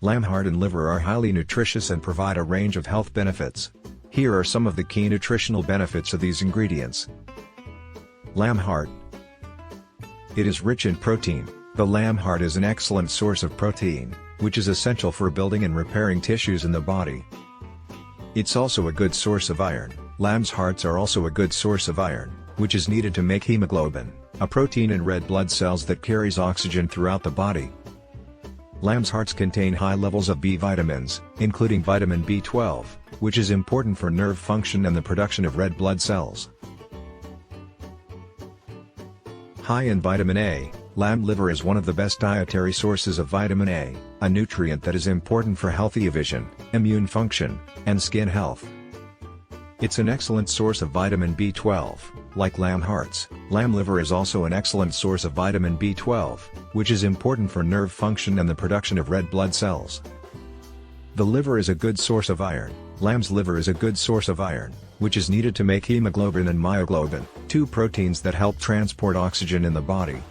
Lamb heart and liver are highly nutritious and provide a range of health benefits. Here are some of the key nutritional benefits of these ingredients. Lamb heart. It is rich in protein. The lamb heart is an excellent source of protein, which is essential for building and repairing tissues in the body. It's also a good source of iron. Lamb's hearts are also a good source of iron, which is needed to make hemoglobin, a protein in red blood cells that carries oxygen throughout the body. Lamb's hearts contain high levels of B vitamins, including vitamin B12, which is important for nerve function and the production of red blood cells. High in vitamin A, lamb liver is one of the best dietary sources of vitamin a nutrient that is important for healthy vision, immune function, and skin health. It's an excellent source of vitamin B12. Like lamb hearts, lamb liver is also an excellent source of vitamin B12, which is important for nerve function and the production of red blood cells. The liver is a good source of iron. Lamb's liver is a good source of iron, which is needed to make hemoglobin and myoglobin, two proteins that help transport oxygen in the body.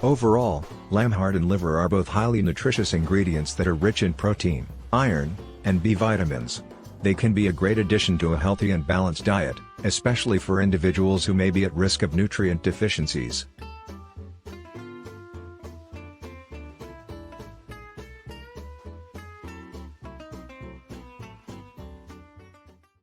Overall, lamb heart and liver are both highly nutritious ingredients that are rich in protein, iron, and B vitamins. They can be a great addition to a healthy and balanced diet, especially for individuals who may be at risk of nutrient deficiencies.